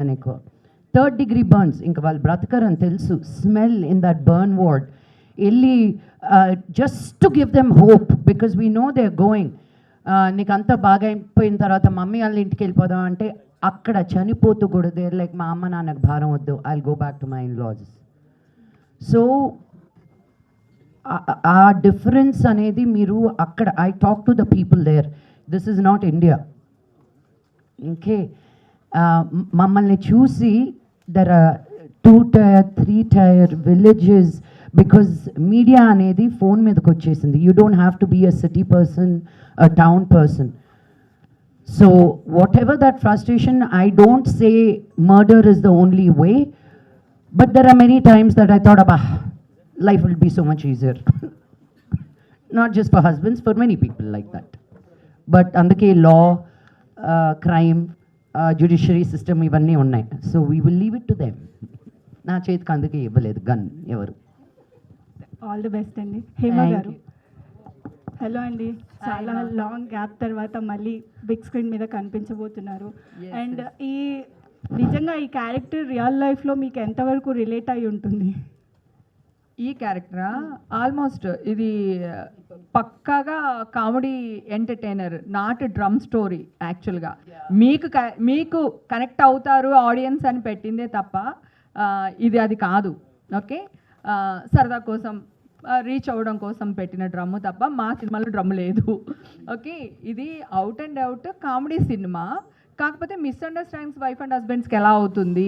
ఎక్కువ 3rd degree burns ఇంకా వాళ్ళు బ్రతకరని తెలుసు. Smell in that burn ward వెళ్ళి just to give them hope because we know they are going. నీకు అంతా బాగా అయిపోయిన తర్వాత మమ్మీ వాళ్ళ ఇంటికి వెళ్ళిపోదాం అంటే అక్కడ చనిపోతూ కూడా దేర్ లైక్ మా అమ్మ నాన్నకు భారం వద్దు, I will go back to my in laws. So ఆ డిఫరెన్స్ అనేది మీరు అక్కడ I talk to the people there, this is not India. Okay, మమ్మల్ని చూసి there are 2 tier 3 tier villages because media అనేది ఫోన్ మీదకి వచ్చేసింది. You don't have to be a city person, a town person. So whatever that frustration, I don't say murder is the only way, but there are many times that I thought అబ్బా life will be so much easier. Not just for husbands, for many people like that. But అందుకే law, crime, judiciary system ఇవన్నీ ఉన్నాయి. So we will leave it to them. నా చేతికి అందుకే ఇవ్వలేదు gun ఎవరు. All the best అండి. హేమ గారు, హలో అండి. చాలా లాంగ్ గ్యాప్ తర్వాత మళ్ళీ బిగ్ స్క్రీన్ మీద కనిపించబోతున్నారు. అండ్ ఈ నిజంగా ఈ క్యారెక్టర్ రియల్ లైఫ్లో మీకు ఎంతవరకు రిలేట్ అయి ఉంటుంది? ఈ క్యారెక్టరా ఆల్మోస్ట్ ఇది పక్కాగా comedy entertainer, not drum story. యాక్చువల్గా మీకు కనెక్ట్ అవుతారు ఆడియన్స్ అని పెట్టిందే తప్ప ఇది అది కాదు. ఓకే, సరదా కోసం రీచ్ అవ్వడం కోసం పెట్టిన డ్రమ్ము తప్ప మా సినిమాలో డ్రమ్ లేదు. ఓకే, ఇది out and out comedy cinema. కాకపోతే మిస్అండర్స్టాండింగ్స్ వైఫ్ అండ్ హస్బెండ్స్కి ఎలా అవుతుంది,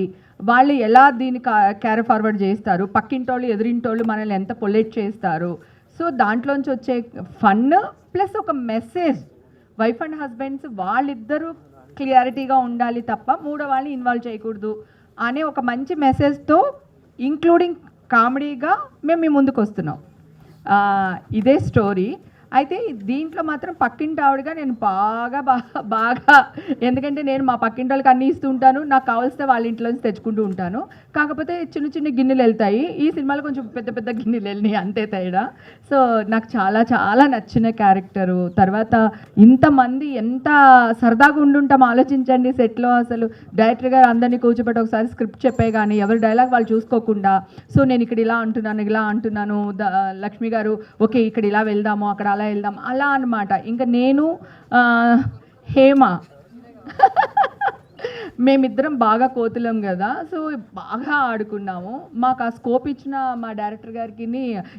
వాళ్ళు ఎలా దీన్ని క్యారీ ఫార్వర్డ్ చేస్తారు, పక్కింటోళ్ళు ఎదురింటోళ్ళు మనల్ని ఎంత పొలైట్ చేస్తారు. సో దాంట్లోంచి వచ్చే ఫన్ ప్లస్ ఒక మెసేజ్, వైఫ్ అండ్ హస్బెండ్స్ వాళ్ళిద్దరూ క్లియారిటీగా ఉండాలి తప్ప మూడో వాళ్ళని ఇన్వాల్వ్ చేయకూడదు అనే ఒక మంచి మెసేజ్తో ఇంక్లూడింగ్ కామెడీగా మేము మీ ముందుకు వస్తున్నాం. ఇదే స్టోరీ. అయితే దీంట్లో మాత్రం పక్కింటి ఆవిడగా నేను బాగా ఎందుకంటే నేను మా పక్కింటి వాళ్ళకి అన్నీ ఇస్తూ ఉంటాను, నాకు కావాల్సిన వాళ్ళ ఇంట్లోంచి తెచ్చుకుంటూ ఉంటాను. కాకపోతే చిన్న చిన్న గిన్నెలు వెళ్తాయి, ఈ సినిమాలో కొంచెం పెద్ద పెద్ద గిన్నెలు వెళ్ళినాయి, అంతే తేడా. సో నాకు చాలా చాలా నచ్చిన క్యారెక్టరు. తర్వాత ఇంతమంది ఎంత సరదాగా ఉండుంటాం ఆలోచించండి సెట్లో. అసలు డైరెక్టర్ గారు అందరినీ కూర్చోబెట్టి ఒకసారి స్క్రిప్ట్ చెప్పే కానీ ఎవరి డైలాగ్ వాళ్ళు చూసుకోకుండా, సో నేను ఇక్కడ ఇలా అంటున్నాను, లక్ష్మి గారు ఓకే ఇక్కడ ఇలా వెళ్దాము, అక్కడ అలా వెళ్దాం, అలా అనమాట. ఇంకా నేను హేమ మేమిద్దరం బాగా కోతులం కదా, సో బాగా ఆడుకున్నాము. మాకు ఆ స్కోప్ ఇచ్చిన మా డైరెక్టర్ గారికి,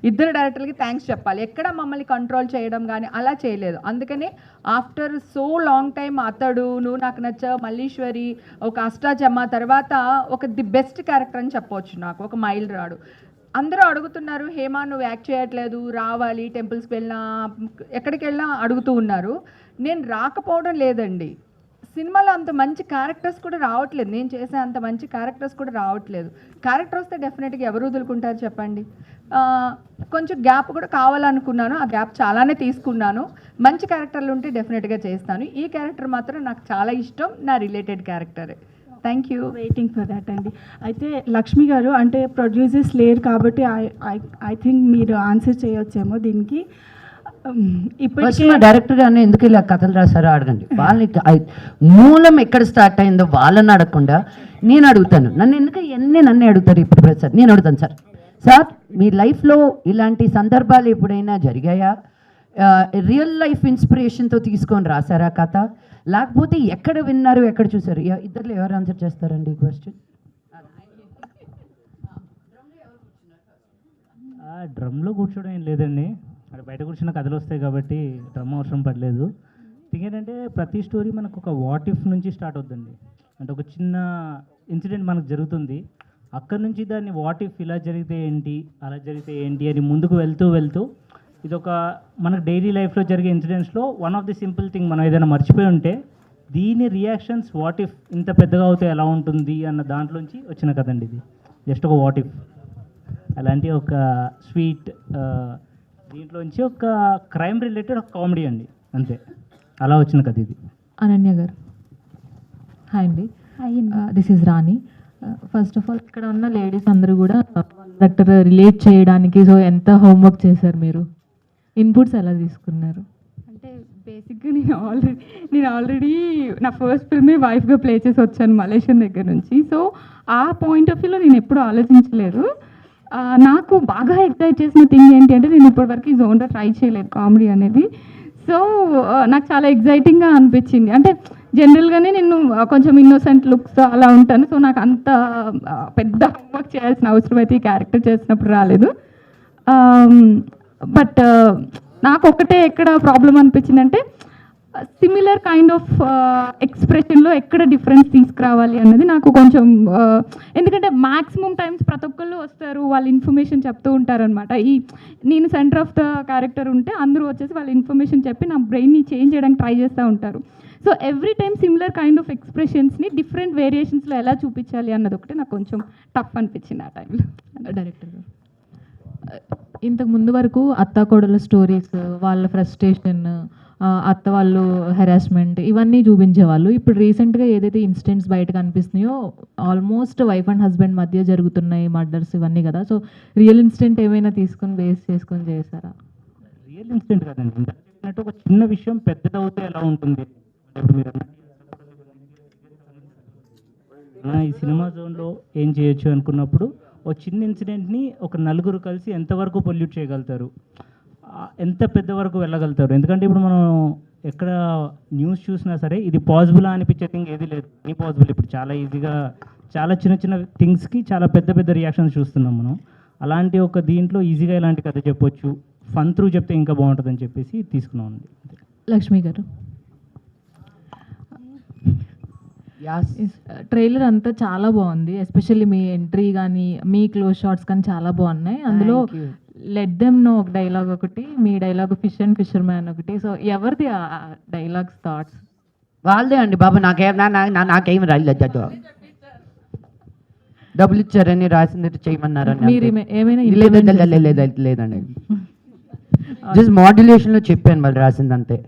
ఇద్దరు డైరెక్టర్లకి థ్యాంక్స్ చెప్పాలి. ఎక్కడ మమ్మల్ని కంట్రోల్ చేయడం కానీ అలా చేయలేదు. అందుకనే ఆఫ్టర్ సో లాంగ్ టైం అతడు, నువ్వు నాకు నచ్చావు, మల్లీశ్వరి, ఒక అష్టాచమ్మ తర్వాత ఒక ది బెస్ట్ క్యారెక్టర్ అని చెప్పవచ్చు నాకు, ఒక మైల్ రాడు. అందరూ అడుగుతున్నారు హేమ నువ్వు యాక్ట్ చేయట్లేదు, రావాలి, టెంపుల్స్కి వెళ్ళినా ఎక్కడికి వెళ్ళినా అడుగుతూ ఉన్నారు. నేను రాకపోవడం లేదండి, సినిమాలో అంత మంచి క్యారెక్టర్స్ కూడా రావట్లేదు, నేను చేసే అంత మంచి క్యారెక్టర్స్ కూడా రావట్లేదు. క్యారెక్టర్ వస్తే డెఫినెట్గా ఎవరు వదులుకుంటారు చెప్పండి. కొంచెం గ్యాప్ కూడా కావాలనుకున్నాను, ఆ గ్యాప్ చాలానే తీసుకున్నాను. మంచి క్యారెక్టర్లు ఉంటే డెఫినెట్గా చేస్తాను. ఈ క్యారెక్టర్ మాత్రం నాకు చాలా ఇష్టం, నా రిలేటెడ్ క్యారెక్టరే. Thank you, waiting for that అండి. అయితే లక్ష్మి గారు, అంటే ప్రొడ్యూసర్స్ లేరు కాబట్టి ఐ థింక్ మీరు ఆన్సర్ చేయొచ్చేమో దీనికి. ఇప్పుడు డైరెక్టర్ గారిని ఎందుకు ఇలా కథలు రాశారో అడగండి. వాళ్ళని మూలం ఎక్కడ స్టార్ట్ అయిందో వాళ్ళని అడగకుండా నేను అడుగుతాను. నన్ను అడుగుతారు ఇప్పుడు ప్రసాద్, నేను అడుగుతాను సార్ మీ లైఫ్లో ఇలాంటి సందర్భాలు ఎప్పుడైనా జరిగాయా? రియల్ లైఫ్ ఇన్స్పిరేషన్తో తీసుకొని రాశారా కథ, లేకపోతే ఎక్కడ విన్నారు, ఎక్కడ చూసారు? ఇద్దరు ఎవరు ఆన్సర్ చేస్తారండి ఈ క్వశ్చన్? డ్రమ్లో కూర్చోవడం ఏం లేదండి, అక్కడ బయట కూర్చున్న కథలు వస్తాయి కాబట్టి డ్రమ్ అవసరం పడలేదు. థింగ్ ఏంటంటే ప్రతి స్టోరీ మనకు ఒక వాట్ ఇఫ్ నుంచి స్టార్ట్ అవుతుంది. అంటే ఒక చిన్న ఇన్సిడెంట్ మనకు జరుగుతుంది, అక్కడి నుంచి దాన్ని వాట్ ఇఫ్ ఇలా జరిగితే ఏంటి, అలా జరిగితే ఏంటి అని ముందుకు వెళ్తూ ఇది ఒక మనకు డైలీ లైఫ్లో జరిగే ఇన్సిడెంట్స్లో one of the simple thing మనం ఏదైనా మర్చిపోయి ఉంటే దీని రియాక్షన్స్ వాట్ ఇఫ్ ఇంత పెద్దగా అవుతే ఎలా ఉంటుంది అన్న దాంట్లోంచి వచ్చిన కదండి ఇది. జస్ట్ ఒక వాట్ ఇఫ్ అలాంటి ఒక స్వీట్, దీంట్లోంచి ఒక క్రైమ్ రిలేటెడ్ ఒక కామెడీ అండి, అంతే. అలా వచ్చిన కథ ఇది. అనన్య గారు, హాయ్ అండి. This is Rani. First of all ఇక్కడ ఉన్న లేడీస్ అందరూ కూడా డైరెక్టర్ రిలేట్ చేయడానికి సో ఎంత హోంవర్క్ చేశారు మీరు, ఇన్పుట్స్ ఎలా తీసుకున్నారు? అంటే బేసిక్గా నేను ఆల్రెడీ నా ఫస్ట్ ఫిల్మే వైఫ్గా ప్లే చేసి వచ్చాను మలేషియన్ దగ్గర నుంచి. సో ఆ పాయింట్ ఆఫ్ వ్యూలో నేను ఎప్పుడూ ఆలోచించలేదు. నాకు బాగా ఎక్సైట్ చేసిన థింగ్ ఏంటి అంటే నేను ఇప్పటివరకు ఈ జోన్లో ట్రై చేయలేదు కామెడీ అనేది. సో నాకు చాలా ఎగ్జైటింగ్గా అనిపించింది. అంటే జనరల్గానే నేను కొంచెం ఇన్నోసెంట్ లుక్స్ అలా ఉంటాను. సో నాకు అంత పెద్ద హోంవర్క్ చేయాల్సిన అవసరం అయితే ఈ క్యారెక్టర్ చేసినప్పుడు రాలేదు. బట్ నాకు ఒకటే ఎక్కడ ప్రాబ్లం అనిపించిందంటే సిమిలర్ కైండ్ ఆఫ్ ఎక్స్ప్రెషన్లో ఎక్కడ డిఫరెన్స్ తీసుకురావాలి అన్నది నాకు కొంచెం ఎందుకంటే మ్యాక్సిమం టైమ్స్ ప్రతి ఒక్కళ్ళు వస్తారు, వాళ్ళు ఇన్ఫర్మేషన్ చెప్తూ ఉంటారనమాట. నేను సెంటర్ ఆఫ్ ద క్యారెక్టర్ ఉంటే అందరూ వచ్చేసి వాళ్ళ ఇన్ఫర్మేషన్ చెప్పి నా బ్రెయిన్ని చేంజ్ చేయడానికి ట్రై చేస్తూ ఉంటారు. So every time similar kind of ఎక్స్ప్రెషన్స్ని డిఫరెంట్ వేరియేషన్స్లో ఎలా చూపించాలి అన్నది ఒకటి నాకు కొంచెం టఫ్ అనిపించింది ఆ టైంలో. డైరెక్టర్ గారు, ఇంతకు ముందు వరకు అత్తాకోడల స్టోరీస్, వాళ్ళ ఫ్రస్ట్రేషన్, అత్త వాళ్ళు హెరాస్మెంట్ ఇవన్నీ చూపించేవాళ్ళు. ఇప్పుడు రీసెంట్గా ఏదైతే ఇన్సిడెంట్స్ బయట కనిపిస్తున్నాయో ఆల్మోస్ట్ వైఫ్ అండ్ హస్బెండ్ మధ్య జరుగుతున్నాయి మర్డర్స్ ఇవన్నీ కదా. సో రియల్ ఇన్సిడెంట్ ఏమైనా తీసుకొని బేస్ చేసుకొని చేశారా? రియల్ ఇన్సిడెంట్ కాదండి, ఇందాక చెప్పినట్టు ఒక చిన్న విషయం పెద్దదవుతే ఎలా ఉంటుంది. ఇప్పుడు మీరు ఈ సినిమా జోన్లో ఏం చేయొచ్చు అనుకున్నప్పుడు ఒక చిన్న ఇన్సిడెంట్ని ఒక నలుగురు కలిసి ఎంతవరకు పొల్యూట్ చేయగలుగుతారు, ఎంత పెద్ద వరకు వెళ్ళగలుగుతారు. ఎందుకంటే ఇప్పుడు మనం ఎక్కడ న్యూస్ చూసినా సరే ఇది పాసిబుల్ అనిపించే థింగ్ ఏది లేదు, ఎనీ పాసిబుల్. ఇప్పుడు చాలా ఈజీగా చాలా చిన్న చిన్న థింగ్స్కి చాలా పెద్ద పెద్ద రియాక్షన్స్ చూస్తున్నాం మనం. అలాంటి ఒక దీంట్లో ఈజీగా ఇలాంటి కథ చెప్పొచ్చు, ఫన్ త్రూ చెప్తే ఇంకా బాగుంటుందని చెప్పేసి తీసుకున్నామండి. లక్ష్మి గారు, ట్రైలర్ అంతా చాలా బాగుంది. ఎస్పెషల్లీ మీ ఎంట్రీ కానీ మీ క్లోజ్ షాట్స్ కానీ చాలా బాగున్నాయి. అందులో లెట్ దెమ్ నో ఒక డైలాగ్ ఒకటి, మీ dialogue fish and fisherman ఒకటి. సో ఎవరిది ఆ డైలాగ్స్ థాట్స్? వాళ్ళదే అండి బాబు, నాకేం రాలేదు. డబ్బులు ఇచ్చారని రాసింది చేయమన్నారని మీరు ఏమైనా లేదండి, జస్ట్ మాడ్యులేషన్లో చెప్పాను వాళ్ళు రాసింది అంతే.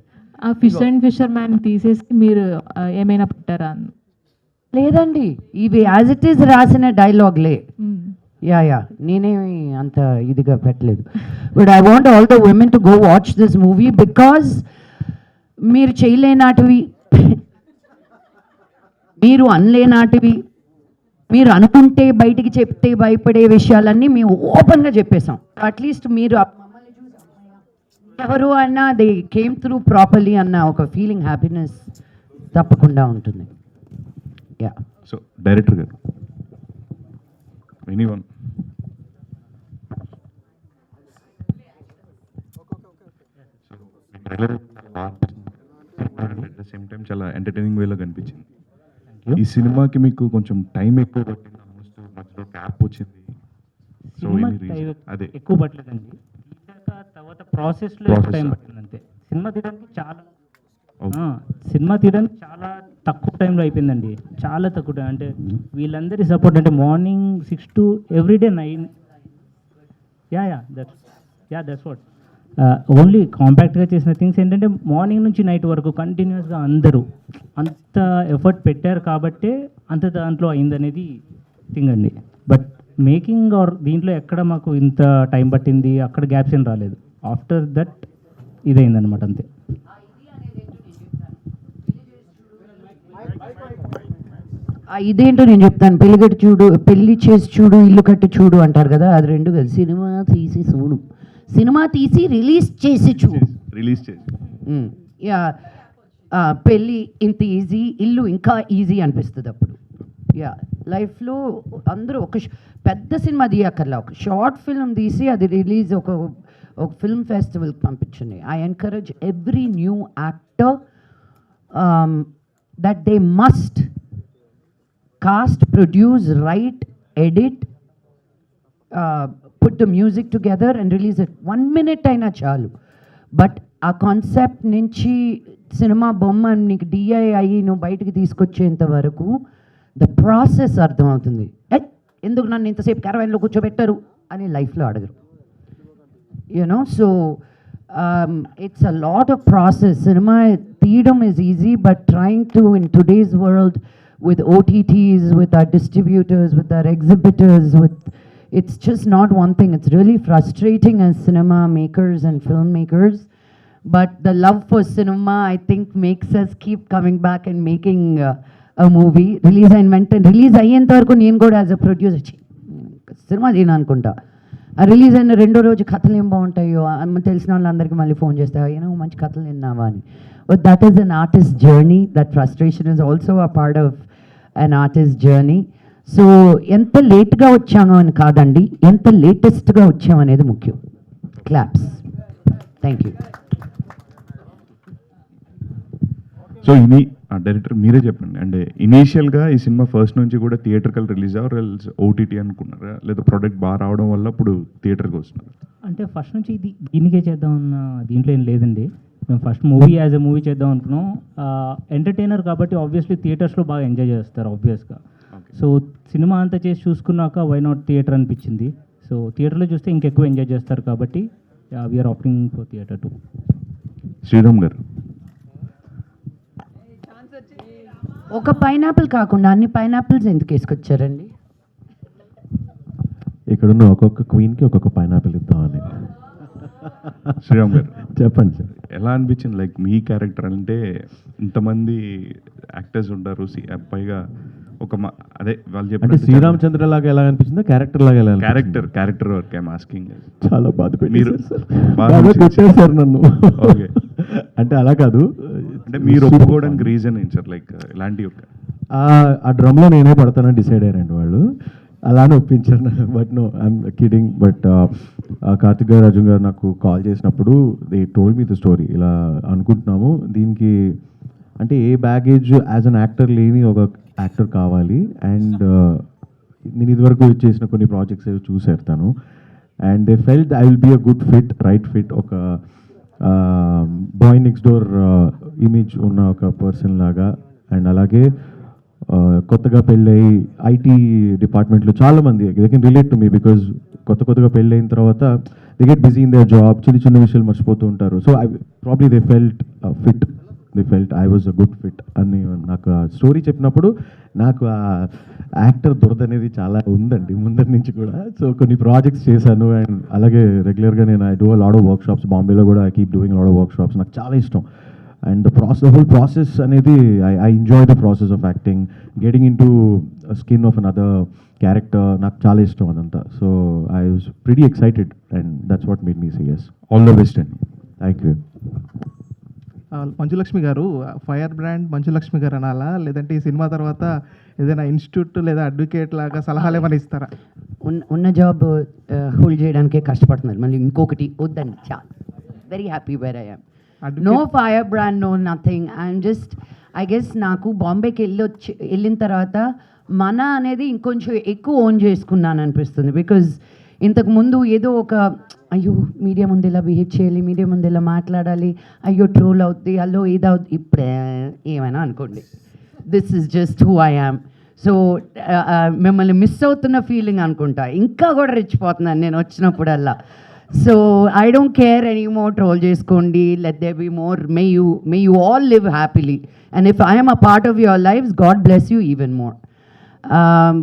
ఆ ఫిష్ అండ్ ఫిషర్ మ్యాన్ తీసేసి మీరు ఏమైనా పెట్టారా? లేదండి, ఇవి యాజ్ ఇట్ ఈస్ రాసిన డైలాగ్లే. యా నేనేమి అంత ఇదిగా పెట్టలేదు. But I want all the women to go watch this movie because మీరు చేయలేనాటివి, మీరు అనలేనాటివి, మీరు అనుకుంటే బయటికి చెప్తే భయపడే విషయాలన్నీ మేము ఓపెన్గా చెప్పేశాం. అట్లీస్ట్ మీరు ఎవరు అన్నా దే కేమ్ త్రూ ప్రాపర్లీ అన్న ఒక ఫీలింగ్, హ్యాపీనెస్ తప్పకుండా ఉంటుంది. యా. సో డైరెక్టర్ గారు, anyone at the same time చాలా ఎంటర్టైనింగ్ వేలో కనిపించింది. ఈ సినిమాకి మీకు కొంచెం టైం ఎక్కువ పట్టింది, ఆల్మోస్ట్ మధ్యలో గ్యాప్ వచ్చింది. సో అదే ఎక్కువ పట్టలేదండి, తర్వాత ప్రాసెస్లో టైం పట్టింది అంతే. సినిమా తీయడానికి చాలా తక్కువ టైంలో అయిపోయిందండి, చాలా తక్కువ టైం. అంటే వీళ్ళందరి సపోర్ట్, అంటే morning 6 to everyday 9. That's what. Only కాంపాక్ట్గా చేసిన థింగ్స్ ఏంటంటే మార్నింగ్ నుంచి నైట్ వరకు కంటిన్యూస్గా అందరూ అంత ఎఫర్ట్ పెట్టారు కాబట్టే అంత దాంట్లో అయిందనేది థింగ్ అండి. బట్ మేకింగ్ ఆర్ దీంట్లో ఎక్కడ మాకు ఇంత టైం పట్టింది, అక్కడ గ్యాప్స్ ఏం రాలేదు. ఆఫ్టర్ దట్ ఇదైందనమాట అంతే. ఇదేంటో నేను చెప్తాను. పెళ్ళిగట్టు చూడు, పెళ్లి చేసి చూడు, ఇల్లు కట్టి చూడు అంటారు కదా, అది రెండు కదా. సినిమా తీసి చూడు, సినిమా తీసి రిలీజ్ చేసి చూడు. యా, పెళ్ళి ఇంత ఈజీ, ఇల్లు ఇంకా ఈజీ అనిపిస్తుంది అప్పుడు. యా, లైఫ్లో అందరూ ఒక పెద్ద సినిమా తీయక్కర్లా, ఒక షార్ట్ ఫిల్మ్ తీసి అది రిలీజ్ ఒక ఫిల్మ్ ఫెస్టివల్కి పంపించండి. I encourage every new actor that they must cast, produce, write, edit, put the music together and release it. 1 minute అయినా చాలు. బట్ ఆ కాన్సెప్ట్ నుంచి సినిమా బొమ్మ నీకు డిఐ అయ్యి నువ్వు బయటికి తీసుకొచ్చేంత వరకు ద ప్రాసెస్ అర్థమవుతుంది. ఎందుకు నన్ను ఇంతసేపు క్యారవాన్లో కూర్చోబెట్టారు అని లైఫ్లో అడగరు. You know, so it's a lot of process. Cinema తీయడం is easy, but trying to in today's world with OTTs, with our distributors, with our exhibitors, it's just not one thing. It's really frustrating as cinema makers and filmmakers. but the love for cinema, I think, makes us keep coming back and making a movie. Release అయ్యేంత వరకు నేను కూడా as a producer cinema చేయను అనుకుంటా. ఆ release అయిన రెండో రోజు కథలు ఏం బాగుంటాయో తెలిసిన వాళ్ళందరికీ మళ్ళీ ఫోన్ చేస్తావా, ఏమో మంచి కథలు విన్నావా అని. But that is an artist journey. That frustration is also a part of an artist journey. So ఎంత లేట్గా వచ్చామో అని కాదండి, ఎంత లేటెస్ట్గా వచ్చామనేది ముఖ్యం. క్లాప్స్. Thank you. సో ఇది డైరెక్టర్ మీరే చెప్పండి, అంటే ఇనీషియల్గా ఈ సినిమా ఫస్ట్ నుంచి కూడా థియేటర్కల్ రిలీజ్ అవ్వరు, ఓటీటీ అనుకున్నారా, లేదా ప్రోడక్ట్ బాగా రావడం వల్ల ఇప్పుడు థియేటర్కి వస్తున్నారు? అంటే ఫస్ట్ నుంచి దీనికే చేద్దామన్న దీంట్లో ఏం లేదండి. మేము first movie as a movie చేద్దాం అనుకున్నాం. ఎంటర్టైనర్ కాబట్టి ఆబ్వియస్లీ థియేటర్స్లో బాగా ఎంజాయ్ చేస్తారు ఆబ్వియస్గా. సో సినిమా అంతా చేసి చూసుకున్నాక వై నాట్ థియేటర్ అనిపించింది. సో థియేటర్లో చూస్తే ఇంకెక్కువ ఎంజాయ్ చేస్తారు కాబట్టి we are opting for theatre too. Sriram గారు, ఒక పైనాపిల్ కాకుండా అన్ని పైనాపిల్స్ ఎందుకు వేసుకొచ్చారండి? ఇక్కడున్న ఒక్కొక్క క్వీన్కి ఒక్కొక్క పైనాపిల్ ఇద్దామని. శ్రీరామ్ గారు చెప్పండి సార్. ఎలా అనిపించింది? లైక్ మీ క్యారెక్టర్ అంటే ఇంతమంది యాక్టర్స్ ఉంటారు, పైగా ఒక అదే వాళ్ళు అంటే చెప్పిన శ్రీరామచంద్ర లాగా ఎలా అనిపించిందో, క్యారెక్టర్ లాగా ఎలా క్యారెక్టర్ వర్క్ ఐఎమ్ ఆస్కింగ్. చాలా బాధ మీరు పెట్టారు సార్ నన్ను. ఓకే, అంటే అలా కాదు, అంటే మీరు ఒప్పుకోవడానికి రీజన్ ఏంటి సార్? లైక్ ఇలాంటి ఒక ఆ డ్రమ్లో నేనే పడతానని డిసైడ్ అయ్యారండి వాళ్ళు, అలానే ఒప్పించారు. But no, I'm kidding. But Karthik garu, Arjun garu నాకు కాల్ చేసినప్పుడు they told me the story. ఇలా అనుకుంటున్నాము, దీనికి అంటే a baggage as an actor లేని ఒక యాక్టర్ కావాలి. అండ్ నేను ఇదివరకు చేసిన కొన్ని ప్రాజెక్ట్స్ చూసారు తను, and they felt I will be a good fit, right fit. ఒక బాయ్ నెక్స్ట్ డోర్ ఇమేజ్ ఉన్న ఒక పర్సన్ లాగా. అండ్ అలాగే కొత్తగా పెళ్ళయి ఐటీ డిపార్ట్మెంట్లో చాలామంది they can relate to me, because కొత్తగా పెళ్ళైన తర్వాత they get busy in their job, చిన్న విషయాలు మర్చిపోతూ ఉంటారు. So I probably they felt fit, they felt I was a good fit అని నాకు ఆ స్టోరీ చెప్పినప్పుడు నాకు ఆ యాక్టర్ దురద అనేది చాలా ఉందండి ముందరి నుంచి కూడా. సో కొన్ని ప్రాజెక్ట్స్ చేశాను, అండ్ అలాగే రెగ్యులర్గా నేను I do a lot of workshops, బాంబేలో కూడా I keep doing lot of workshops. నాకు చాలా ఇష్టం. అండ్ ద హోల్ ప్రాసెస్ అనేది I enjoy the process of acting, getting into skin of another character, నాకు చాలా ఇష్టం అదంతా. So I was pretty excited and that's what made me say yes. All the best అండి. Thank you. Manchu Lakshmi garu, fire brand Manchu Lakshmi గారు అనాలా, లేదంటే ఈ cinema తర్వాత ఏదైనా ఇన్స్టిట్యూట్ లేదా అడ్వకేట్ లాగా సలహాలు ఏమైనా ఇస్తారా? ఉన్న జాబ్ హోల్డ్ చేయడానికే కష్టపడుతున్నారు, మళ్ళీ ఇంకొకటి వద్దండి. చాలా very happy where I am. No fire brand, no nothing. I'm just I guess నాకు బాంబేకి వెళ్ళిన తర్వాత మన అనేది ఇంకొంచెం ఎక్కువ ఓన్ చేసుకున్నాను అనిపిస్తుంది. బికాజ్ ఇంతకుముందు ఏదో ఒక అయ్యో మీడియా ముందు ఇలా బిహేవ్ చేయాలి, మీడియా ముందు ఇలా మాట్లాడాలి, అయ్యో ట్రోల్ అవుద్ది, అల్లో ఏదవుద్ది, ఇప్పుడే ఏమైనా అనుకోండి, this is just who I am. So మిమ్మల్ని మిస్ అవుతున్న ఫీలింగ్ అనుకుంటా, ఇంకా కూడా రెచ్చిపోతున్నాను నేను వచ్చినప్పుడల్లా. So I don't care any more, troll చేసుకోండి, let they be more, may you all live happily, and if I'm a part of your life, God bless you even more.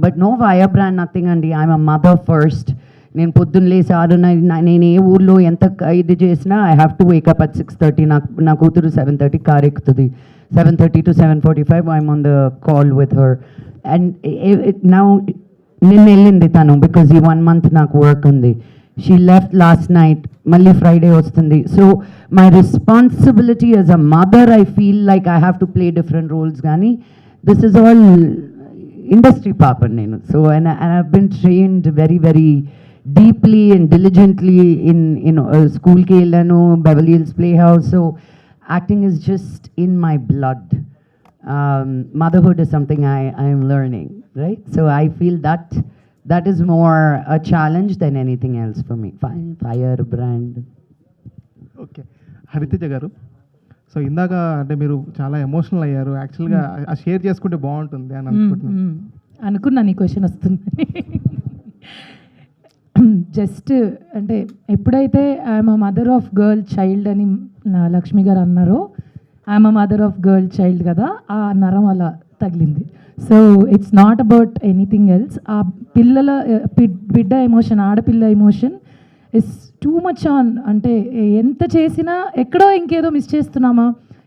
But no fire brand, nothing అండి. I'm a mother first. నేను పొద్దున్న లేసి 6:30, నేను ఏ ఊర్లో ఎంత ఇది చేసినా I have to wake up at 6:30. నా కూతురు 7:30 కార్ ఎక్కుతుంది. 7:30 to 7:45 I'm on the call with her. And now నిన్న వెళ్ళింది తను, బికాజ్ ఈ 1 month నాకు వర్క్ ఉంది. షీ లెఫ్ట్ లాస్ట్ నైట్, మళ్ళీ ఫ్రైడే వస్తుంది. So my responsibility as a mother, I feel like I have to play different roles. కానీ this is all industry పాప నేను. So and I have been trained very very deeply and diligently in school ke ellanu, Beverly Hills Playhouse. So acting is just in my blood. Motherhood is something I am learning, right? So I feel that is more a challenge than anything else for me. Fire brand. Okay, Hariteja గారు, so ఇందాక అంటే మీరు చాలా emotional అయ్యారు. యాక్చువల్గా ఆ share చేసుకుంటే బాగుంటుంది అని అనుకుంటున్నాను. అనుకున్నాను ఈ క్వశ్చన్ వస్తుందని. జస్ట్ అంటే ఎప్పుడైతే I'm a mother of girl child అని లక్ష్మి గారు అన్నారో, I'm a mother of girl child కదా, ఆ నరం అలా తగిలింది. So it's not about anything else. ఆ పిల్లల బిడ్డ ఎమోషన్, ఆడపిల్ల emotion is too much on. అంటే ఎంత చేసినా ఎక్కడో ఇంకేదో మిస్ చేస్తున్నామా,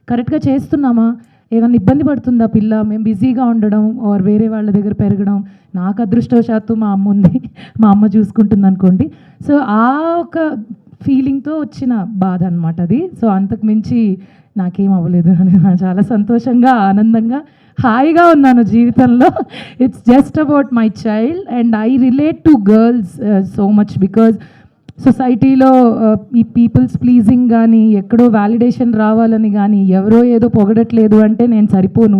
కరెక్ట్గా చేస్తున్నామా, ఏమన్నా ఇబ్బంది పడుతుందా పిల్ల, మేము బిజీగా ఉండడం ఆర్ వేరే వాళ్ళ దగ్గర పెరగడం. నాకు అదృష్టవశాత్తు మా అమ్మ ఉంది, మా అమ్మ చూసుకుంటుంది అనుకోండి. సో ఆ ఒక ఫీలింగ్తో వచ్చిన బాధ అనమాట అది. సో అంతకు మించి నాకేం అవ్వలేదు. చాలా సంతోషంగా, ఆనందంగా, హాయిగా ఉన్నాను జీవితంలో. It's just about my child and I relate to girls so much because సొసైటీలో ఈ పీపుల్స్ ప్లీజింగ్ కానీ, ఎక్కడో వ్యాలిడేషన్ రావాలని కానీ, ఎవరో ఏదో పొగడట్లేదు అంటే నేను సరిపోను,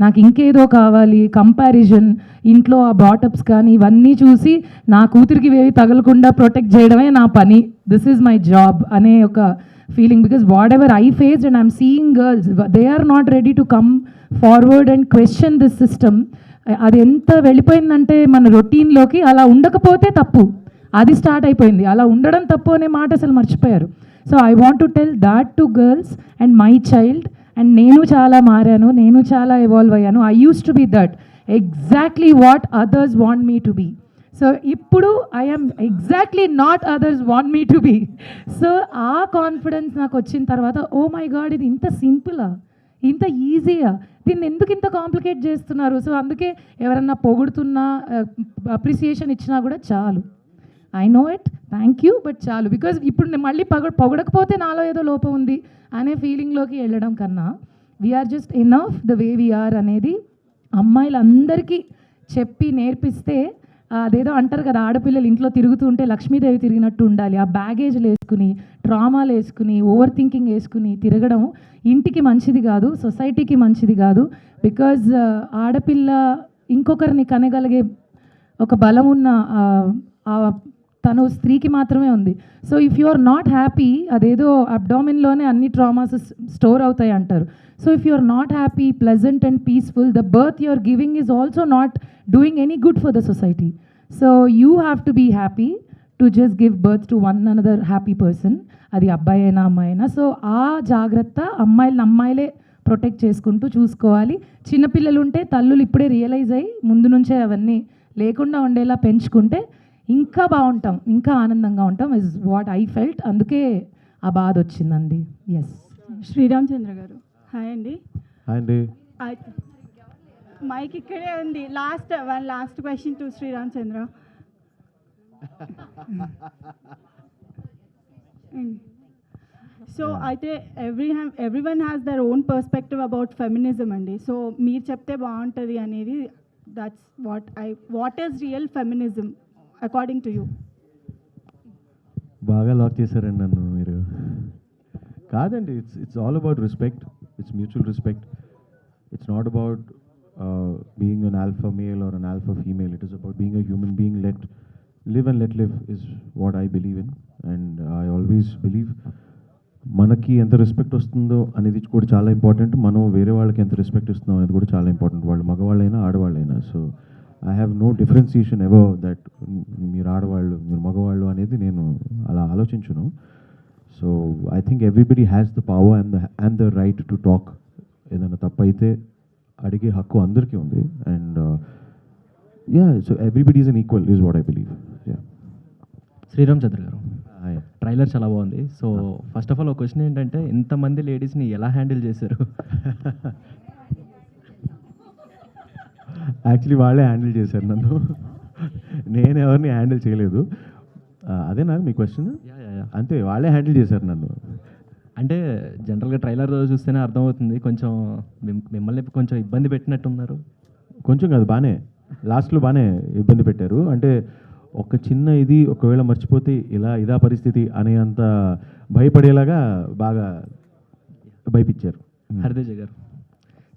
నాకు ఇంకేదో కావాలి, కంపారిజన్, ఇంట్లో ఆ బాటప్స్ కానీ ఇవన్నీ చూసి నా కూతురికి వేవి తగలకుండా ప్రొటెక్ట్ చేయడమే నా పని, దిస్ ఈజ్ మై జాబ్ అనే ఒక ఫీలింగ్. Because whatever I faced and I'm seeing girls, they are not ready to come forward and question this system. అది ఎంత వెళ్ళిపోయిందంటే మన రొటీన్లోకి, అలా ఉండకపోతే తప్పు, అది స్టార్ట్ అయిపోయింది. అలా ఉండడం తప్పు అనే మాట అసలు మర్చిపోయారు. So I want to tell that to girls and my child. And నేను చాలా మారాను, నేను చాలా ఎవాల్వ్ అయ్యాను. I use to be that exactly what others want me to be. So ఇప్పుడు I'm exactly not others want me to be. So ఆ confidence నాకు వచ్చిన తర్వాత, ఓ మై గాడ్, ఇది ఇంత సింపులా, ఇంత ఈజీయా, దీన్ని ఎందుకు ఇంత కాంప్లికేట్ చేస్తున్నారు. సో అందుకే ఎవరన్నా పొగుడుతున్నా, అప్రిసియేషన్ ఇచ్చినా కూడా చాలు, I know it, thank you, but చాలు. బికాజ్ ఇప్పుడు నేను మళ్ళీ పొగడకపోతే నాలో ఏదో లోపం ఉంది అనే ఫీలింగ్లోకి వెళ్ళడం కన్నా, we are just enough the way we are అనేది అమ్మాయిలందరికీ చెప్పి నేర్పిస్తే, అదేదో అంటారు కదా, ఆడపిల్లలు ఇంట్లో తిరుగుతూ ఉంటే లక్ష్మీదేవి తిరిగినట్టు ఉండాలి. ఆ బ్యాగేజ్లు వేసుకుని, ట్రామాలు వేసుకుని, ఓవర్ థింకింగ్ వేసుకుని తిరగడం ఇంటికి మంచిది కాదు, సొసైటీకి మంచిది కాదు. బికాజ్ ఆడపిల్ల ఇంకొకరిని కనగలిగే ఒక బలం ఉన్న తను స్త్రీకి మాత్రమే ఉంది. So if you are not happy, అదేదో అబ్డామిన్లోనే అన్ని ట్రామాస్ స్టోర్ అవుతాయి అంటారు. So if you are not happy, pleasant and peaceful, the birth you are giving is also not doing any good for the society. So you have to be happy to just give birth to one another happy person, అది అబ్బాయి అయినా అమ్మాయి అయినా. So ఆ జాగ్రత్త అమ్మాయిలే protect చేసుకుంటూ చూసుకోవాలి. చిన్నపిల్లలు ఉంటే తల్లులు ఇప్పుడే రియలైజ్ అయ్యి ముందు నుంచే అవన్నీ లేకుండా ఉండేలా పెంచుకుంటే ఇంకా బాగుంటాం, ఇంకా ఆనందంగా ఉంటాం, ఇస్ వాట్ ఐ ఫెల్ట్. అందుకే ఆ బాధ వచ్చిందండి. ఎస్. శ్రీరామచంద్ర గారు, హాయ్ అండి. హాయ్ అండి. మైక్ ఇక్కడే ఉంది. Last question to Sriramachandra. So అయితే everyone has their own perspective about feminism అండి. సో మీరు చెప్తే బాగుంటుంది అనేది, that's what is real feminism according to you? బాగా లాక్ చేశారండి నన్ను మీరు. కాదండి, it's all about respect, it's mutual respect. It's not about being an alpha male or an alpha female. It is about being a human being. live and let live is what I believe in, and I always believe మనకి ఎంత respect వస్తుందో అనేది కూడా చాలా important, మనం వేరే వాళ్ళకి ఎంత రెస్పెక్ట్ ఇస్తున్నాం అనేది కూడా చాలా ఇంపార్టెంట్, వాళ్ళు మగవాళ్ళైనా ఆడవాళ్ళైనా. So I have no differentiation ever that మీరు ఆడవాళ్ళు మీరు మగవాళ్ళు అనేది నేను అలా ఆలోచించును. So I think everybody has the power and the right to talk. ఏదైనా తప్పైతే అడిగే హక్కు అందరికీ ఉంది. And so everybody is an equal is what I believe. Sriramachandra garu, trailer చాలా బాగుంది. సో ఫస్ట్ ఆఫ్ ఆల్ ఒక క్వశ్చన్ ఏంటంటే, ఇంతమంది లేడీస్ని ఎలా హ్యాండిల్ చేశారు? యాక్చువల్లీ వాళ్ళే హ్యాండిల్ చేశారు నన్ను, నేను ఎవరిని హ్యాండిల్ చేయలేదు. అదే నాకు మీ క్వశ్చన్? అంతే, వాళ్ళే హ్యాండిల్ చేశారు నన్ను. అంటే జనరల్గా ట్రైలర్ చూస్తేనే అర్థమవుతుంది, కొంచెం మిమ్మల్ని కొంచెం ఇబ్బంది పెట్టినట్టున్నారు. కొంచెం కాదు, బాగానే లాస్ట్లో బాగానే ఇబ్బంది పెట్టారు. అంటే ఒక చిన్న ఇది ఒకవేళ మర్చిపోతే ఇదా పరిస్థితి అనే అంత భయపడేలాగా బాగా భయపించారు హరితేజ గారు.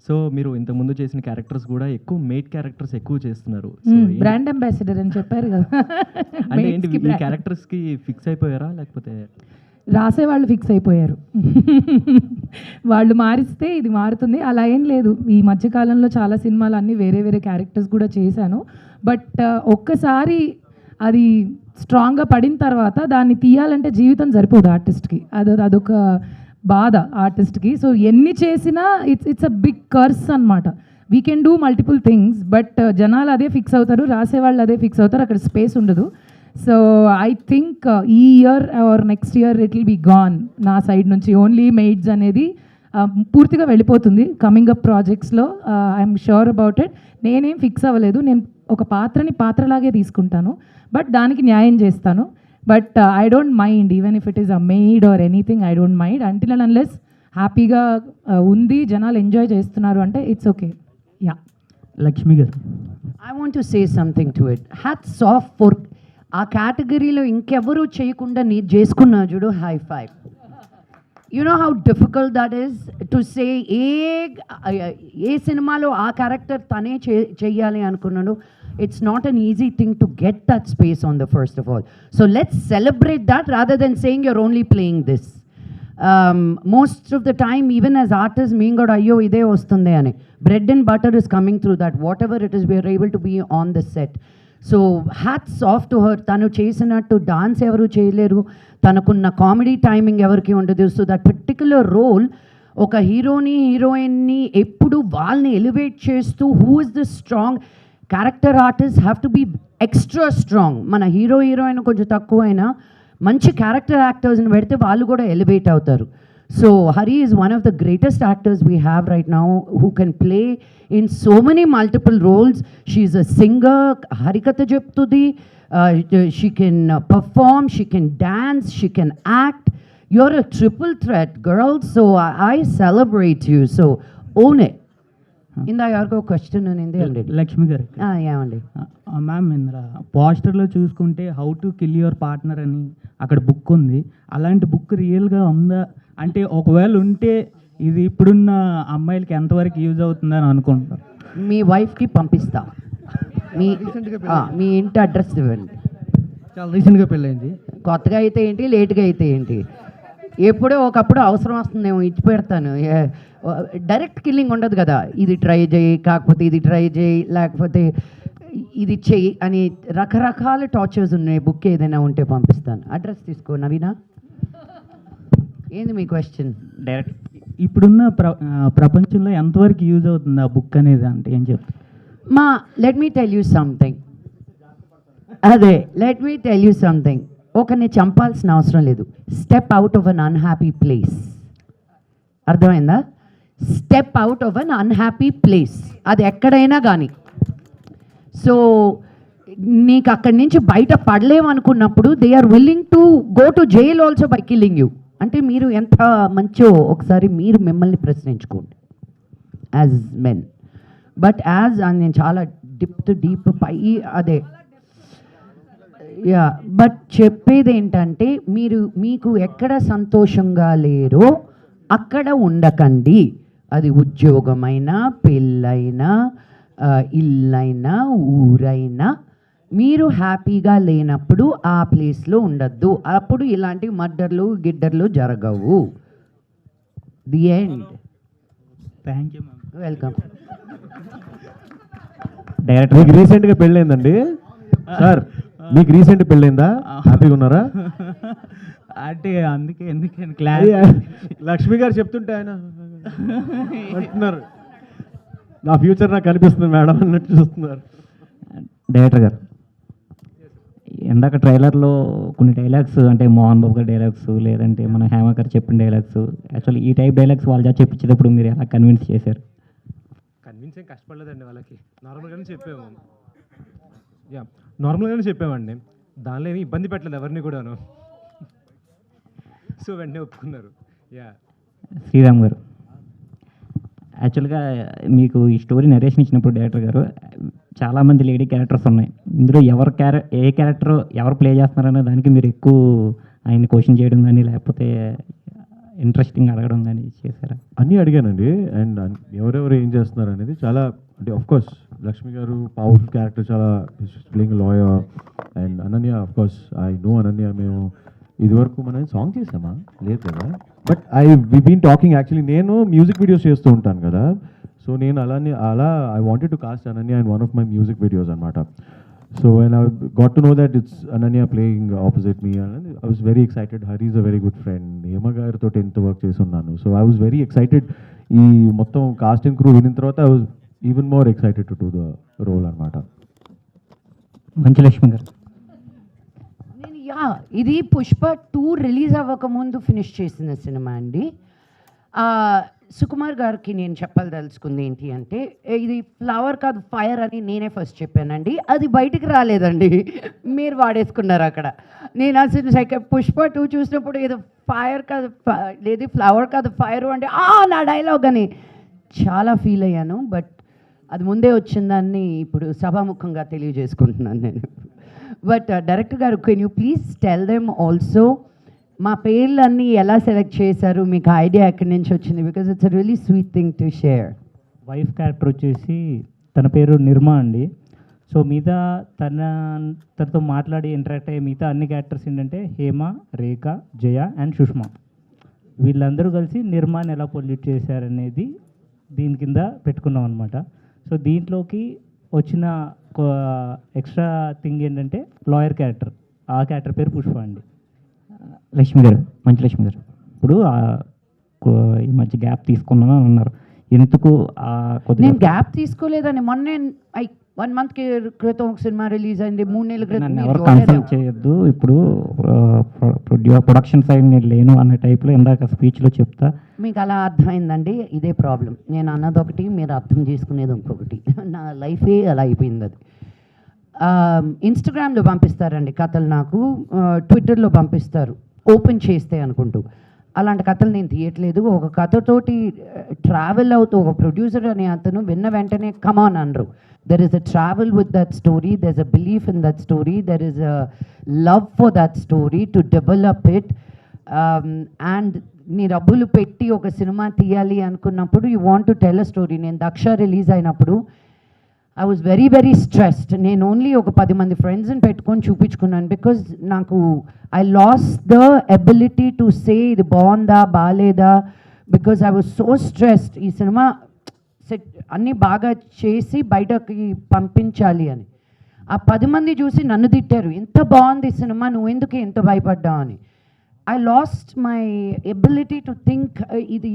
సో మీరు ఇంతకుముందు చేసిన క్యారెక్టర్స్ కూడా ఎక్కువ మెయిట్ క్యారెక్టర్స్ ఎక్కువ చేస్తున్నారు. బ్రాండ్ అంబాసిడర్ అని చెప్పారు కదా. అంటే ఏంటి, ఈ క్యారెక్టర్స్కి ఫిక్స్ అయిపోయారా లేకపోతే? రాసేవాళ్ళు ఫిక్స్ అయిపోయారు, వాళ్ళు మారిస్తే ఇది మారుతుంది అలా ఏం లేదు. ఈ మధ్యకాలంలో చాలా సినిమాలు అన్నీ వేరే వేరే క్యారెక్టర్స్ కూడా చేశాను. బట్ ఒక్కసారి అది స్ట్రాంగ్గా పడిన తర్వాత దాన్ని తీయాలంటే జీవితం సరిపోదు ఆర్టిస్ట్కి, అదొక బాధ ఆర్టిస్ట్కి. సో ఎన్ని చేసినా ఇట్స్ అ బిగ్ కర్స్ అనమాట. We can do multiple things, but జనాలు అదే ఫిక్స్ అవుతారు, రాసేవాళ్ళు అదే ఫిక్స్ అవుతారు, అక్కడ స్పేస్ ఉండదు. సో ఐ థింక్ ఈ year or next year it will be gone నా సైడ్ నుంచి. ఓన్లీ మెయిడ్స్ అనేది పూర్తిగా వెళ్ళిపోతుంది కమింగ్ అప్ ప్రాజెక్ట్స్లో. I'm sure about it. నేనేం ఫిక్స్ అవ్వలేదు. నేను ఒక పాత్రలాగే తీసుకుంటాను, బట్ దానికి న్యాయం చేస్తాను. But I don't mind even if it is a maid or anything. I don't mind until and unless హ్యాపీగా ఉంది, జనాలు ఎంజాయ్ చేస్తున్నారు అంటే ఇట్స్ ఓకే. యా. లక్ష్మి గారు, I want to say something to it. Hats off for ఆ కేటగిరీలో ఇంకెవరూ చేయకుండా నీ చేసుకున్నా చూడు, high five. You know how difficult that is to say. ఏ సినిమాలో ఆ క్యారెక్టర్ తనే చెయ్యాలి అనుకున్నాడు. It's not an easy thing to get that space on the first of all. So let's celebrate that rather than saying you're only playing this. Most of the time even as artist మేము కూడా అయ్యో ఇదే వస్తుంది అని. Bread and butter is coming through that whatever it is we are able to be on the set. So hats off to her. తను చేసినట్టు dance ఎవరు చేయలేరు, తనకున్న కామెడీ టైమింగ్ ఎవరికి ఉండదు. సో దట్ పర్టిక్యులర్ రోల్ ఒక హీరోయిన్ని ఎప్పుడు వాళ్ళని ఎలివేట్ చేస్తూ who is the strong character artist have to be extra strong. మన హీరోయిన్ కొంచెం తక్కువైనా మంచి క్యారెక్టర్ యాక్టర్స్ని పెడితే వాళ్ళు కూడా ఎలివేట్ అవుతారు. So Hari is one of the greatest actors we have right now who can play in so many multiple roles. She is a singer, harikatha cheptudi, she can perform, she can dance, she can act. You're a triple threat, girl, so I celebrate you. So own it. ఇందా ఎవరికో question ఉంది అండి. లక్ష్మి గారు, ఏమండి ma'am ఇందులో పోస్టర్లో చూసుకుంటే how to kill your partner అని అక్కడ బుక్ ఉంది. అలాంటి బుక్ రియల్గా ఉందా? అంటే ఒకవేళ ఉంటే ఇది ఇప్పుడున్న అమ్మాయిలకి ఎంతవరకు యూజ్ అవుతుందని అనుకుంటున్నారు? మీ వైఫ్కి పంపిస్తా. మీ ఇంటి అడ్రస్ ఇవ్వండి. చాలా రీసెంట్గా పెళ్ళైంది. కొత్తగా అయితే ఏంటి, లేట్గా అయితే ఏంటి, ఎప్పుడో ఒకప్పుడు అవసరం వస్తుందేమో ఇచ్చి పెడతాను. డైరెక్ట్ కిల్లింగ్ ఉండదు కదా. ఇది ట్రై చేయి, కాకపోతే ఇది ట్రై చేయి, లేకపోతే ఇది చెయ్యి అని రకరకాల టార్చర్స్ ఉన్నాయి. బుక్ ఏదైనా ఉంటే పంపిస్తాను. అడ్రస్ తీసుకో. నవీనా, ఏంది మీ క్వశ్చన్? డైరెక్ట్ ఇప్పుడున్న ప్రపంచంలో ఎంతవరకు యూజ్ అవుతుంది ఆ బుక్ అనేది అంటే ఏం చెప్తారు? Let me tell you something. అదే let me tell you something. ఒకరిని చంపాల్సిన అవసరం లేదు. Step out of an unhappy place. అర్థమైందా? Step out of an unhappy place. అది ఎక్కడైనా కానీ. సో నీకు అక్కడి నుంచి బయట పడలేమనుకున్నప్పుడు they are willing to go to jail also by killing you. అంటే మీరు ఎంత మంచో ఒకసారి మీరు మిమ్మల్ని ప్రశ్నించుకోండి యాజ్ మెన్. బట్ యాజ్ నేను చాలా డీప్ పై అదే యా. బట్ చెప్పేది ఏంటంటే మీకు ఎక్కడ సంతోషంగా లేరో అక్కడ ఉండకండి. అది ఉద్యోగమైనా, పెళ్ళైనా, ఇల్లైనా, ఊరైనా, మీరు హ్యాపీగా లేనప్పుడు ఆ ప్లేస్లో ఉండద్దు. అప్పుడు ఇలాంటి మర్డర్లు గిడ్డర్లు జరగవు. The end. Thank you ma'am. Welcome. Direct మీకు రీసెంట్గా పెళ్ళైందండి సార్? మీకు రీసెంట్ పెళ్ళైందా? హ్యాపీగా ఉన్నారా? అంటే అందుకే ఎందుకని క్లాస్ లక్ష్మి గారు చెప్తుంటే ఆయన అంటున్నారు నా ఫ్యూచర్ నాకు కనిపిస్తుంది మేడం అన్నట్టు చూస్తున్నారు. డైరెక్టర్ గారు, ఇందాక ట్రైలర్లో కొన్ని డైలాగ్స్ అంటే మోహన్ బాబు గారి డైలాగ్స్ లేదంటే మన హేమ గారు చెప్పిన డైలాగ్స్, యాక్చువల్లీ ఈ టైప్ డైలాగ్స్ వాళ్ళు చెప్పించేటప్పుడు మీరు ఎలా కన్విన్స్ చేశారు? కన్విన్స్ ఏం కష్టపడలేదండి. వాళ్ళకి నార్మల్గానే చెప్పాము. యా, నార్మల్గానే చెప్పామండి. దానిలో ఏమి ఇబ్బంది పెట్టలేదు ఎవరిని కూడాను. సో వెంటనే ఒప్పుకున్నారు. యా. శ్రీరామ్ గారు, యాక్చువల్గా మీకు ఈ స్టోరీ నరేషన్ ఇచ్చినప్పుడు డైరెక్టర్ గారు చాలామంది లేడీ క్యారెక్టర్స్ ఉన్నాయి. ఇందులో ఏ క్యారెక్టర్ ఎవరు ప్లే చేస్తున్నారనే దానికి మీరు ఎక్కువ ఆయన్ని క్వశ్చన్ చేయడం కానీ లేకపోతే ఇంట్రెస్టింగ్ అడగడం కానీ చేశారా? అన్నీ అడిగానండి. అండ్ ఎవరెవరు ఏం చేస్తున్నారు అనేది చాలా అంటే కోర్స్ లక్ష్మి గారు పవర్ఫుల్ క్యారెక్టర్, చాలా playing lawyer. And Ananya course I know Ananya. మేము ఇదివరకు మనం సాంగ్ చేసామా? లేదు కదా. But we been talking actually. నేను మ్యూజిక్ వీడియోస్ చేస్తూ ఉంటాను కదా. సో నేను అలా I wanted to cast Ananya in one of my music videos అనమాట. So when I got to know that it's Ananya playing opposite me, I was very excited. Hari is a very good friend. Hema గారితో ఎంత work చేసి ఉన్నాను. So I was very excited. ఈ మొత్తం casting crew వినిన తర్వాత I was even more excited to do the role అనమాట. మంచి లక్ష్మి గారు, ఇది పుష్ప 2 రిలీజ్ అవ్వకముందు ఫినిష్ చేసిన సినిమా అండి. సుకుమార్ గారికి నేను చెప్పదలుచుకుంది ఏంటి అంటే, ఇది ఫ్లవర్ కాదు ఫైర్ అని నేనే ఫస్ట్ చెప్పానండి. అది బయటికి రాలేదండి, మీరు వాడేసుకున్నారు అక్కడ. నేను అసలు పుష్ప 2 చూసినప్పుడు ఏదో ఫైర్ కాదు లేదు ఫ్లవర్ కాదు ఫైర్ అంటే నా డైలాగ్ అని చాలా ఫీల్ అయ్యాను. బట్ అది ముందే వచ్చిందాన్ని ఇప్పుడు సభాముఖంగా తెలియజేసుకుంటున్నాను నేను. బట్ డైరెక్టర్ గారు, can you please tell them also మా పేర్లన్నీ ఎలా సెలెక్ట్ చేశారు, మీకు ఐడియా ఎక్కడి నుంచి వచ్చింది? Because it's a really sweet thing to share. Wife character వచ్చేసి తన పేరు నిర్మా అండి. సో మిగతా తనతో మాట్లాడి ఇంటరాక్ట్ అయ్యే మిగతా అన్ని క్యారెక్టర్స్ ఏంటంటే హేమ, రేఖ, జయ అండ్ సుష్మా. వీళ్ళందరూ కలిసి నిర్మాని ఎలా పొల్యూట్ చేశారనేది దీని కింద పెట్టుకున్నాం అనమాట. సో దీంట్లోకి వచ్చిన ఎక్స్ట్రా థింగ్ ఏంటంటే లాయర్ క్యారెక్టర్. ఆ క్యారెక్టర్ పేరు పుష్ప అండి. లక్ష్మి గారు, మంచి లక్ష్మి గారు, ఇప్పుడు ఈ మధ్య గ్యాప్ తీసుకున్నాను అని అన్నారు. ఎందుకు నేను గ్యాప్ తీసుకోలేదని మొన్నే 1 month క్రితం ఒక సినిమా రిలీజ్ అయింది, 3 నెలల క్రితం. ఎవరు కన్సల్ట్ చేయొద్దు, ఇప్పుడు ప్రొడక్షన్ సైడ్ నేను లేను అనే టైప్లో ఇందాక స్పీచ్లో చెప్తా. మీకు అలా అర్థమైందండి, ఇదే ప్రాబ్లం. నేను అన్నది ఒకటి, మీరు అర్థం చేసుకునేది ఇంకొకటి. నా లైఫే అలా అయిపోయింది. అది ఇన్స్టాగ్రామ్లో పంపిస్తారండి కథలు, నాకు ట్విట్టర్లో పంపిస్తారు ఓపెన్ చేస్తే అనుకుంటూ. అలాంటి కథలు నేను తీయట్లేదు. ఒక కథతోటి ట్రావెల్ అవుతూ ఒక ప్రొడ్యూసర్ అనే అతను విన్న వెంటనే కమాన్ అనరు. There is a travel with that story, there is a belief in that story, there is a love for that story to develop it. And నీ డబ్బులు పెట్టి ఒక సినిమా తీయాలి అనుకున్నప్పుడు you want to tell a story. నేను Daksha release అయినప్పుడు I was very very stressed. నేను only ఒక 10 మంది ఫ్రెండ్స్ని పెట్టుకొని చూపించుకున్నాను. బికాజ్ నాకు I lost the ability to say ఇది బాగుందా బాగాలేదా, because I was so stressed. ఈ సినిమా సెట్ అన్నీ బాగా చేసి బయటకి పంపించాలి అని. ఆ 10 మంది చూసి నన్ను తిట్టారు, ఎంత బాగుంది ఈ సినిమా, నువ్వు ఎందుకు ఎంత భయపడ్డావు అని. I lost my ability to think ఇది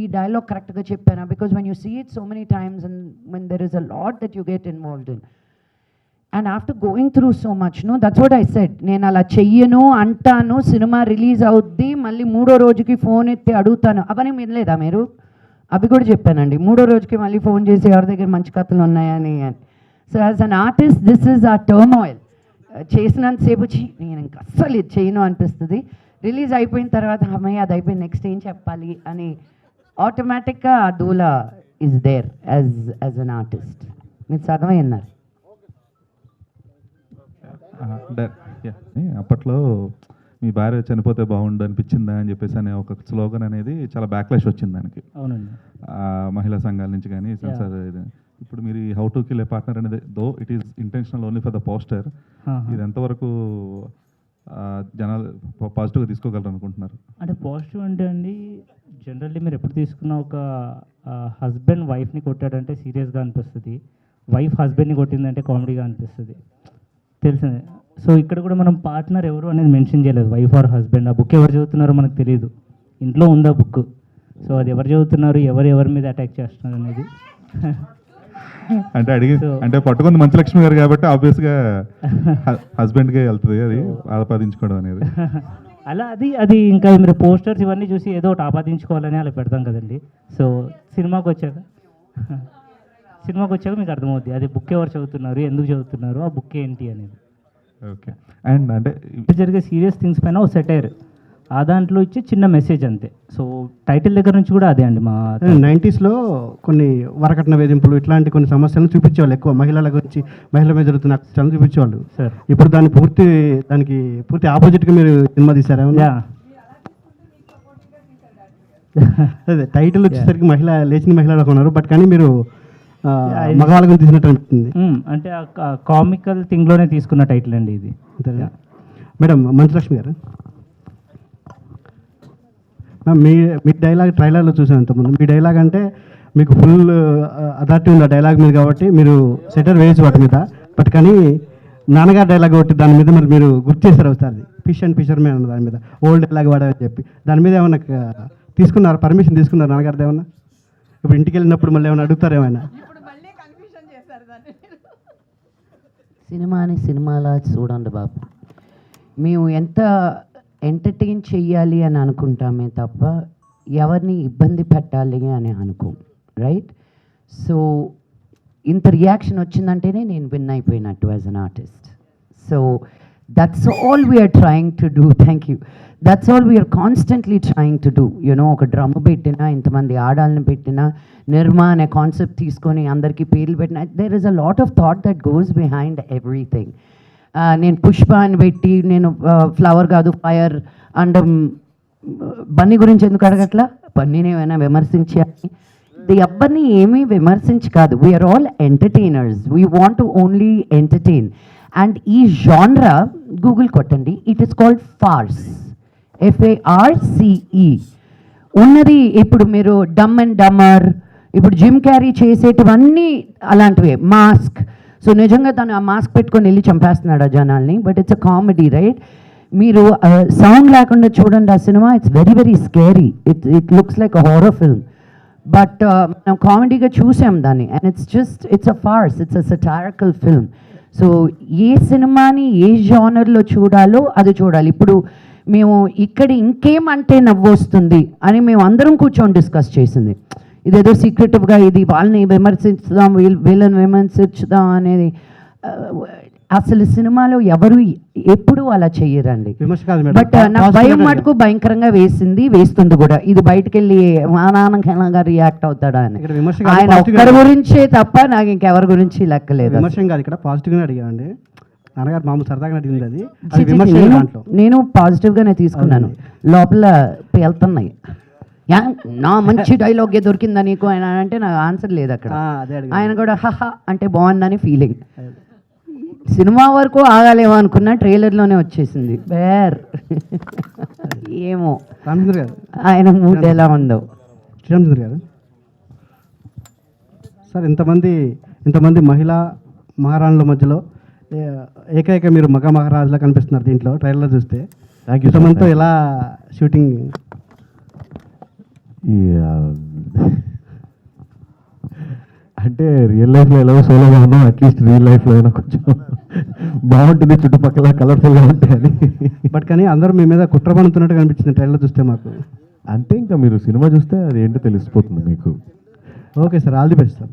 ఈ డైలాగ్ కరెక్ట్గా చెప్పాను. Because when you see it so many times and when there is a lot that you get involved in and after going through so much no, that's what I said. నేను అలా చెయ్యను అంటాను, cinema release అవుద్ది, మళ్ళీ 3వ రోజుకి phone ఎత్తి అడుగుతాను. అవన్నీ వినలేదా మీరు? అవి కూడా చెప్పానండి. 3వ రోజుకి మళ్ళీ ఫోన్ చేసి ఎవరి దగ్గర మంచి కథలు ఉన్నాయని. So as an artist this is ఆ టర్మాయిల్. చేసినంతసేపు నేను ఇంకా అస్సలు ఇది చేయను అనిపిస్తుంది. రిలీజ్ అయిపోయిన తర్వాత అమ్మాయి అది అయిపోయింది, నెక్స్ట్ ఏం చెప్పాలి అని ఆటోమేటిక్గా ఆ దూలా is there as an artist. మీరు సగమే అన్నారు. అప్పట్లో మీ భార్య చనిపోతే బాగుండు అనిపించిందా అని చెప్పేసి అనే ఒక స్లోగన్ అనేది చాలా బ్యాక్లాష్ వచ్చింది దానికి. అవునండి. మహిళా సంఘాల నుంచి కానీ సెన్సార్. ఇప్పుడు మీరు ఈ how to kill a partner అనేది though it is intentional only for the poster, ఇది ఎంతవరకు జనాలు పాజిటివ్గా తీసుకోగలరు అనుకుంటున్నారు? అంటే పాజిటివ్ అంటే అండి, జనరల్లీ మీరు ఎప్పుడు తీసుకున్న ఒక హస్బెండ్ వైఫ్ని కొట్టాడంటే సీరియస్గా అనిపిస్తుంది, వైఫ్ హస్బెండ్ని కొట్టిందంటే కామెడీగా అనిపిస్తుంది, తెలిసిందే. సో ఇక్కడ కూడా మనం పార్ట్నర్ ఎవరు అనేది మెన్షన్ చేయలేదు, వైఫ్ ఆర్ హస్బెండ్. ఆ బుక్ ఎవరు చదువుతున్నారో మనకు తెలియదు, ఇంట్లో ఉందా బుక్. సో అది ఎవరు చదువుతున్నారు, ఎవరి మీద అటాక్ చేస్తున్నారు అనేది అంటే అంటే పట్టుకుంది మంచి లక్ష్మి గారు కాబట్టి ఆబ్వియస్గా హస్బెండ్కే వెళ్తుంది అది ఆపాదించుకోవడం అనేది. అలా అది ఇంకా మీరు పోస్టర్స్ ఇవన్నీ చూసి ఏదో ఒకటి ఆపాదించుకోవాలని అలా పెడతాం కదండి. సో సినిమాకి వచ్చాక మీకు అర్థమవుతుంది అది బుక్ ఎవరు చదువుతున్నారు, ఎందుకు చదువుతున్నారు, ఆ బుక్ ఏంటి అనేది. ఓకే. అండ్ అంటే జరిగే సీరియస్ థింగ్స్ పైన ఒక సెటైర్, ఆ దాంట్లో ఇచ్చే చిన్న మెసేజ్ అంతే. సో టైటిల్ దగ్గర నుంచి కూడా అదే అండి. మా 90sలో కొన్ని వరకట్న వేధింపులు ఇట్లాంటి కొన్ని సమస్యలను చూపించేవాళ్ళు, ఎక్కువ మహిళల గురించి, మహిళల మీద జరుగుతున్న అక్రమాలను చూపించేవాళ్ళు. సార్ ఇప్పుడు దానికి పూర్తి ఆపోజిట్గా మీరు సినిమా తీశారా? అదే టైటిల్ వచ్చేసరికి లేచిన మహిళలకు ఉన్నారు, బట్ కానీ మీరు మగవాళ్ళ గురించి తీసినట్టు అనిపిస్తుంది. అంటే కామికల్ థింగ్లోనే తీసుకున్న టైటిల్ అండి ఇది. మేడం మంచులక్ష్మి గారు, మీ డైలాగ్ ట్రైలర్లో చూసాను ఇంతకుముందు. మీ డైలాగ్ అంటే మీకు ఫుల్ అథారిటీ ఉంది ఆ డైలాగ్ మీద కాబట్టి మీరు సెటర్ వేయచ్చు వాటి మీద, బట్ కానీ నాన్నగారు డైలాగ్ ఒకటి దాని మీద మరి మీరు గుర్తు చేశారు ఒకసారి, ఫిష్ అండ్ ఫిషర్మే అన్న దాని మీద ఓల్డ్ డైలాగ్ వాడారని చెప్పి, దాని మీద ఏమన్నా తీసుకున్నారు, పర్మిషన్ తీసుకున్నారు నాన్నగారిది ఏమన్నా? ఇప్పుడు ఇంటికి వెళ్ళినప్పుడు మళ్ళీ ఏమైనా అడుగుతారు ఏమైనా? సినిమాని సినిమాలా చూడండి బాబు. మేము ఎంత ఎంటర్టైన్ చెయ్యాలి అని అనుకుంటామే తప్ప ఎవరిని ఇబ్బంది పెట్టాలి అని అనుకోం, రైట్? సో ఇంత రియాక్షన్ వచ్చిందంటేనే నేను విన్ అయిపోయినట్టు as an artist. So that's all we are trying to do. Thank you. That's all we are constantly trying to do. You know, ఒక డ్రమ్ పెట్టినా, ఇంతమంది ఆడాలని పెట్టినా, నిర్మా అనే కాన్సెప్ట్ తీసుకొని అందరికీ పేర్లు పెట్టినా, there is a lot of thought that goes behind everything. నేను పుష్ప అని పెట్టి, నేను ఫ్లవర్ కాదు ఫైర్ అండ్ బన్నీ గురించి ఎందుకు అడగట్లా? బన్నీని ఏమైనా విమర్శించాలి? ఎవరిని ఏమీ విమర్శించి కాదు. We are all entertainers. We want to only entertain. And ఈ జాన్రా గూగుల్ కొట్టండి, it is called farce, FARCE. ఉన్నది ఇప్పుడు మీరు డమ్ అండ్ డమ్మర్, ఇప్పుడు జిమ్ క్యారీ చేసేటివన్నీ అలాంటివే. మాస్క్, సో నిజంగా తను ఆ మాస్క్ పెట్టుకొని వెళ్ళి చంపేస్తున్నాడు ఆ జనాల్ని, but it's a comedy, right? మీరు సౌండ్ లేకుండా చూడండి ఆ సినిమా, it's very very scary. It looks like a horror film, but మనం కామెడీగా చూసాం దాన్ని. And it's a farce, it's a satirical film. So ఏ సినిమాని ఏ జానర్లో చూడాలో అది చూడాలి. ఇప్పుడు మేము ఇక్కడ ఇంకేమంటే నవ్వు వస్తుంది అని మేము అందరం కూర్చొని డిస్కస్ చేసింది. ఇదేదో సీక్రెటివ్గా ఇది వాళ్ళని విమర్శించుదాం, వీళ్ళని విమర్శించుదాం అనేది అసలు సినిమాలో ఎవరు ఎప్పుడు అలా చెయ్యరండి. బట్ నాకు భయం మటుకు భయంకరంగా వేస్తుంది కూడా. ఇది బయటకు వెళ్ళి మా నాన్నగా రియాక్ట్ అవుతాడా అని. ఆయన ఒక్కరి గురించే తప్ప నాకు ఇంకెవరి గురించి లెక్కలేదు. విమర్శం కాదు, ఇక్కడ పాజిటివ్గానే అడిగామండి. నాన్నగారు మామూలు సరదాగా అడిగింది అది. నేను పాజిటివ్గానే తీసుకున్నాను. లోపల వెళ్తున్నాయి, నా మంచి డైలాగే దొరికిందా నీకు ఆయన అంటే నాకు ఆన్సర్ లేదు అక్కడ. ఆయన కూడా హహా అంటే బాగుందని ఫీలింగ్. సినిమా వరకు ఆగాలేమో అనుకున్నా, ట్రైలర్లోనే వచ్చేసింది బేర్. ఏమో ఆయన మూడ్ ఎలా ఉందో. శ్రీరామచంద్ర గారు, సార్ ఇంతమంది మహిళా మహారాణుల మధ్యలో ఏకైక మీరు మగ మహారాజులా కనిపిస్తున్నారు దీంట్లో ట్రైలర్ చూస్తే. ఇంతమందితో ఎలా షూటింగ్? అంటే రియల్ లైఫ్లో ఎలా సోలోగా ఉన్నాం, అట్లీస్ట్ రియల్ లైఫ్లో అయినా కొంచెం బాగుంటుంది, చుట్టుపక్కల కలర్ఫుల్గా ఉంటాయని. బట్ కానీ అందరూ మీ మీద కుట్ర పడుతున్నట్టు కనిపించింది ట్రైలర్ చూస్తే మాకు. అంతే, ఇంకా మీరు సినిమా చూస్తే అది ఏంటో తెలిసిపోతుంది మీకు. Okay sir, all the best sir.